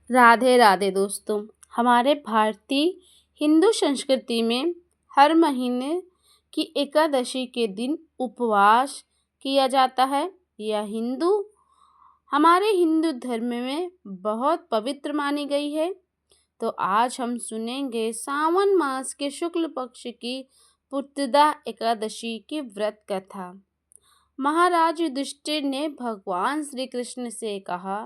राधे राधे दोस्तों। हमारे भारतीय हिंदू संस्कृति में हर महीने की एकादशी के दिन उपवास किया जाता है। यह हमारे हिंदू धर्म में बहुत पवित्र मानी गई है। तो आज हम सुनेंगे सावन मास के शुक्ल पक्ष की पुत्रदा एकादशी की व्रत कथा। महाराज युधिष्ठिर ने भगवान श्री कृष्ण से कहा,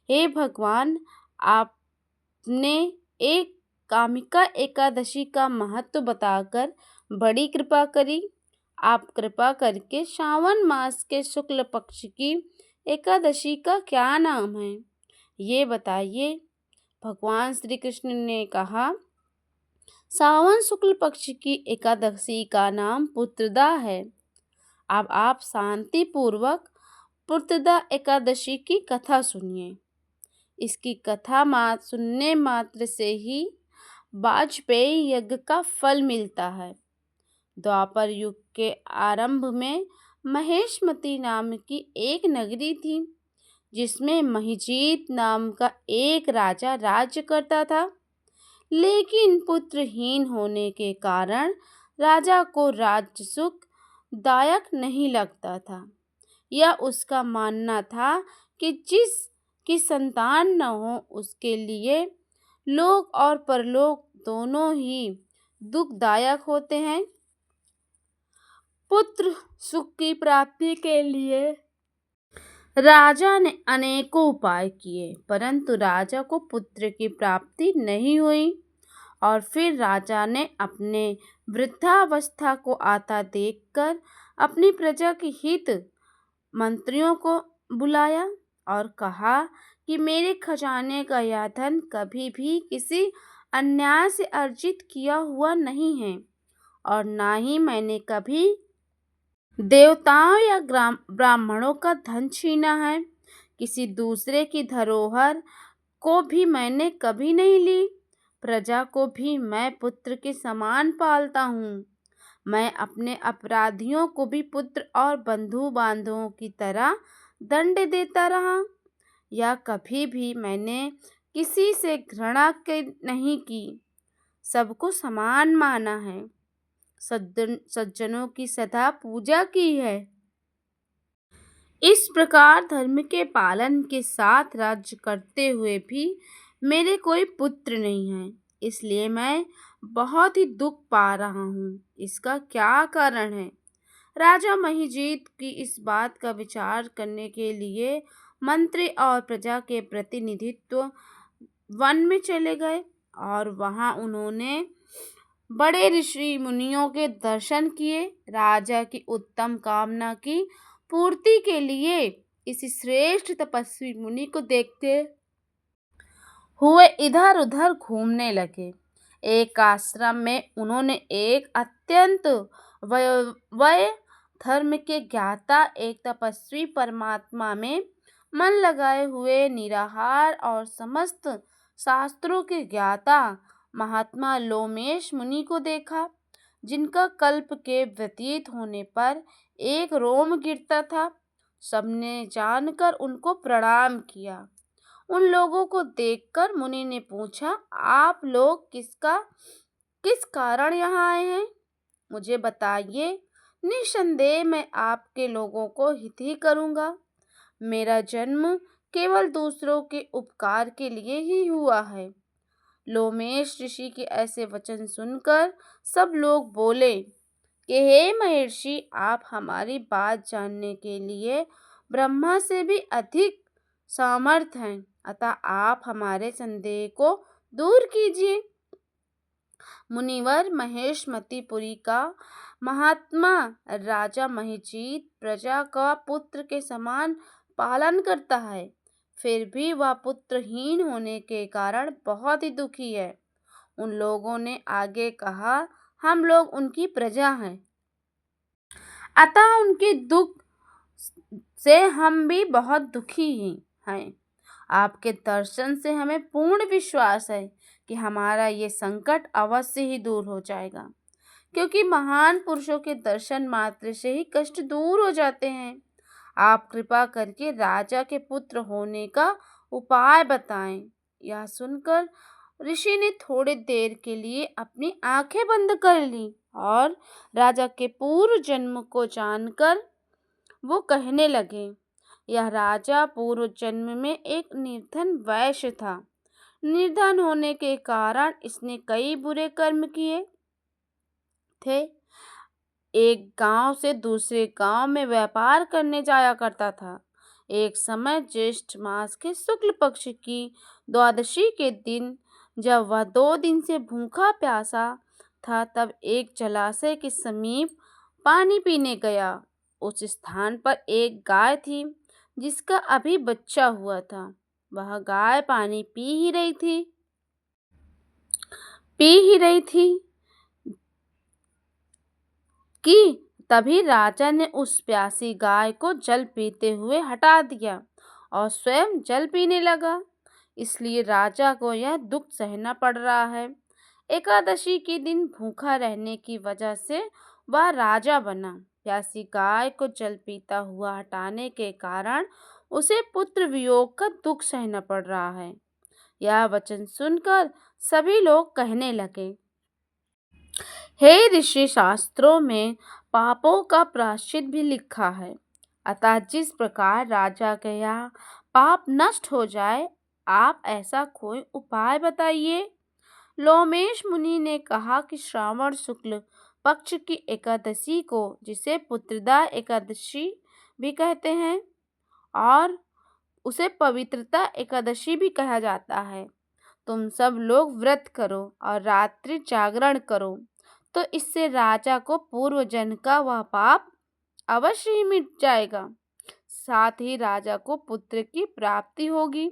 हे भगवान, आपने एक कामिका एकादशी का महत्व बताकर बड़ी कृपा करी। आप कृपा करके श्रावण मास के शुक्ल पक्ष की एकादशी का क्या नाम है, ये बताइए। भगवान श्री कृष्ण ने कहा, सावन शुक्ल पक्ष की एकादशी का नाम पुत्रदा है। अब आप शांति पूर्वक पुत्रदा एकादशी की कथा सुनिए। इसकी कथा सुनने मात्र से ही वाजपेयी यज्ञ का फल मिलता है। द्वापर युग के आरंभ में महेशमती नाम की एक नगरी थी, जिसमें महिजीत नाम का एक राजा राज्य करता था। लेकिन पुत्रहीन होने के कारण राजा को राज्य सुख दायक नहीं लगता था। यह उसका मानना था कि जिस की संतान न हो, उसके लिए लोक और परलोक दोनों ही दुखदायक होते हैं। पुत्र सुख की प्राप्ति के लिए राजा ने अनेकों उपाय किए, परंतु राजा को पुत्र की प्राप्ति नहीं हुई। और फिर राजा ने अपने वृद्धावस्था को आता देखकर अपनी प्रजा के हित मंत्रियों को बुलाया और कहा कि मेरे खजाने का यह धन कभी भी किसी अन्याय से अर्जित किया हुआ नहीं है, और ना ही मैंने कभी देवताओं या ब्राह्मणों का धन छीना है। किसी दूसरे की धरोहर को भी मैंने कभी नहीं ली। प्रजा को भी मैं पुत्र के समान पालता हूँ। मैं अपने अपराधियों को भी पुत्र और बंधु बांधवों की तरह दंड देता रहा। या कभी भी मैंने किसी से घृणा नहीं की, सबको समान माना है, सज्जनों की सदा पूजा की है। इस प्रकार धर्म के पालन के साथ राज्य करते हुए भी मेरे कोई पुत्र नहीं है, इसलिए मैं बहुत ही दुख पा रहा हूँ। इसका क्या कारण है? राजा महिजीत की इस बात का विचार करने के लिए मंत्री और प्रजा के प्रतिनिधित्व वन में चले गए, और वहां उन्होंने बड़े ऋषि मुनियों के दर्शन किए। राजा की उत्तम कामना की पूर्ति के लिए इस श्रेष्ठ तपस्वी मुनि को देखते हुए इधर उधर घूमने लगे। एक आश्रम में उन्होंने एक अत्यंत वय धर्म के ज्ञाता, एक तपस्वी, परमात्मा में मन लगाए हुए निराहार और समस्त शास्त्रों के ज्ञाता महात्मा लोमेश मुनि को देखा, जिनका कल्प के व्यतीत होने पर एक रोम गिरता था। सबने जानकर उनको प्रणाम किया। उन लोगों को देखकर मुनि ने पूछा, आप लोग किस कारण यहाँ आए हैं, मुझे बताइए। निसंदेह मैं आपके लोगों को हित ही करूँगा। मेरा जन्म केवल दूसरों के उपकार के लिए ही हुआ है। लोमेश ऋषि के ऐसे वचन सुनकर सब लोग बोले कि हे महर्षि, आप हमारी बात जानने के लिए ब्रह्मा से भी अधिक सामर्थ हैं, अतः आप हमारे संदेह को दूर कीजिए। मुनिवर महेशमतीपुरी का महात्मा राजा महिजीत प्रजा का पुत्र के समान पालन करता है, फिर भी वह पुत्रहीन होने के कारण बहुत ही दुखी है। उन लोगों ने आगे कहा, हम लोग उनकी प्रजा हैं, अतः उनके दुख से हम भी बहुत दुखी ही हैं। आपके दर्शन से हमें पूर्ण विश्वास है कि हमारा ये संकट अवश्य ही दूर हो जाएगा, क्योंकि महान पुरुषों के दर्शन मात्र से ही कष्ट दूर हो जाते हैं। आप कृपा करके राजा के पुत्र होने का उपाय बताएं। यह सुनकर ऋषि ने थोड़ी देर के लिए अपनी आंखें बंद कर ली और राजा के पूर्व जन्म को जानकर वो कहने लगे। यह राजा पूर्व जन्म में एक निर्धन वैश्य था। निर्धन होने के कारण इसने कई बुरे कर्म किए थे। एक गांव से दूसरे गांव में व्यापार करने जाया करता था। एक समय ज्येष्ठ मास के शुक्ल पक्ष की द्वादशी के दिन जब वह 2 दिन से भूखा प्यासा था, तब एक जलाशय के समीप पानी पीने गया। उस स्थान पर एक गाय थी जिसका अभी बच्चा हुआ था। वह गाय पानी पी ही रही थी कि तभी राजा ने उस प्यासी गाय को जल पीते हुए हटा दिया और स्वयं जल पीने लगा। इसलिए राजा को यह दुख सहना पड़ रहा है। एकादशी के दिन भूखा रहने की वजह से वह राजा बना। प्यासी गाय को जल पीता हुआ हटाने के कारण उसे पुत्र वियोग का दुख सहना पड़ रहा है। यह वचन सुनकर सभी लोग कहने लगे, हे ऋषि, शास्त्रों में पापों का प्रायश्चित भी लिखा है। अतः जिस प्रकार राजा के यहाँ पाप नष्ट हो जाए, आप ऐसा कोई उपाय बताइए। लोमेश मुनि ने कहा कि श्रावण शुक्ल पक्ष की एकादशी को, जिसे पुत्रदा एकादशी भी कहते हैं और उसे पवित्रता एकादशी भी कहा जाता है, तुम सब लोग व्रत करो और रात्रि जागरण करो, तो इससे राजा को पूर्व जन्म का वह पाप अवश्य ही मिट जाएगा। साथ ही राजा को पुत्र की प्राप्ति होगी।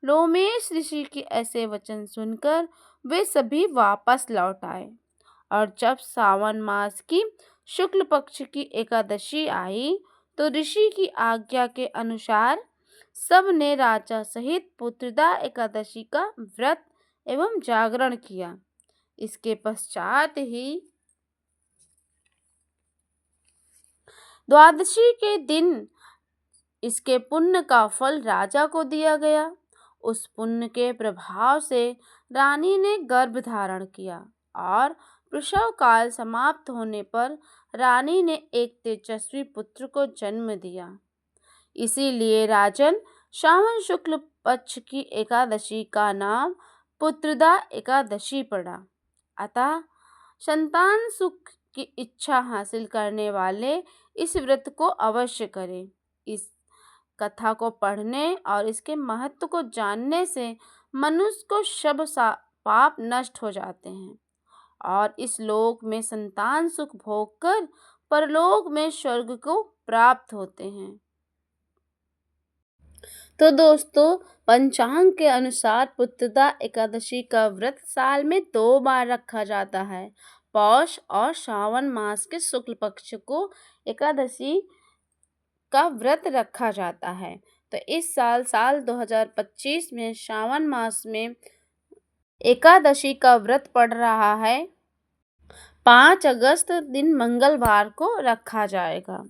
लोमेश ऋषि के ऐसे वचन सुनकर वे सभी वापस लौट आए और जब सावन मास की शुक्ल पक्ष की एकादशी आई तो ऋषि की आज्ञा के अनुसार सब ने राजा सहित पुत्रदा एकादशी का व्रत एवं जागरण किया। इसके पश्चात ही द्वादशी के दिन इसके पुण्य का फल राजा को दिया गया। उस पुण्य के प्रभाव से रानी ने गर्भ धारण किया और प्रसव काल समाप्त होने पर रानी ने एक तेजस्वी पुत्र को जन्म दिया। इसीलिए राजन, श्रावण शुक्ल पक्ष की एकादशी का नाम पुत्रदा एकादशी पड़ा। अतः संतान सुख की इच्छा हासिल करने वाले इस व्रत को अवश्य करें। इस कथा को पढ़ने और इसके महत्व को जानने से मनुष्य को सब पाप नष्ट हो जाते हैं और इस लोक में संतान सुख भोग कर परलोक में स्वर्ग को प्राप्त होते हैं। तो दोस्तों, पंचांग के अनुसार पुत्रदा एकादशी का व्रत साल में 2 बार रखा जाता है। पौष और श्रावण मास के शुक्ल पक्ष को एकादशी का व्रत रखा जाता है। तो इस साल 2025 में श्रावण मास में एकादशी का व्रत पड़ रहा है। 5 अगस्त दिन मंगलवार को रखा जाएगा।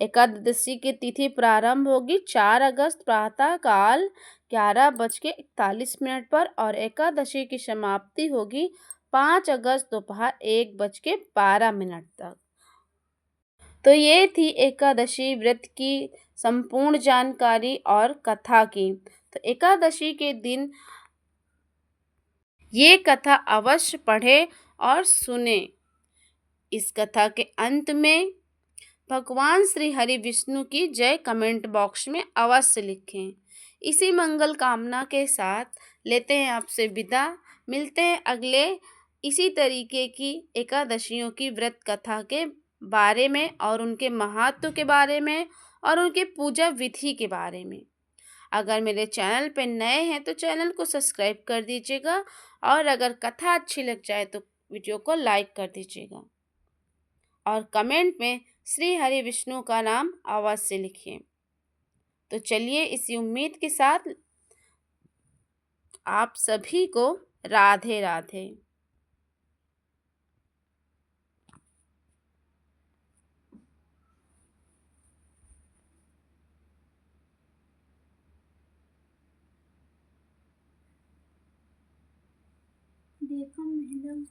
एकादशी की तिथि प्रारंभ होगी 4 अगस्त प्रातः काल 11:41 पर और एकादशी की समाप्ति होगी 5 अगस्त दोपहर 1:12 तक। तो ये थी एकादशी व्रत की संपूर्ण जानकारी और कथा की। तो एकादशी के दिन ये कथा अवश्य पढ़े और सुने। इस कथा के अंत में भगवान श्री हरि विष्णु की जय कमेंट बॉक्स में अवश्य लिखें। इसी मंगल कामना के साथ लेते हैं आपसे विदा। मिलते हैं अगले इसी तरीके की एकादशियों की व्रत कथा के बारे में और उनके महत्व के बारे में और उनके पूजा विधि के बारे में। अगर मेरे चैनल पर नए हैं तो चैनल को सब्सक्राइब कर दीजिएगा और अगर कथा अच्छी लग जाए तो वीडियो को लाइक कर दीजिएगा और कमेंट में श्री हरि विष्णु का नाम अवश्य लिखिए। तो चलिए इसी उम्मीद के साथ आप सभी को राधे राधे। देखो मैडम,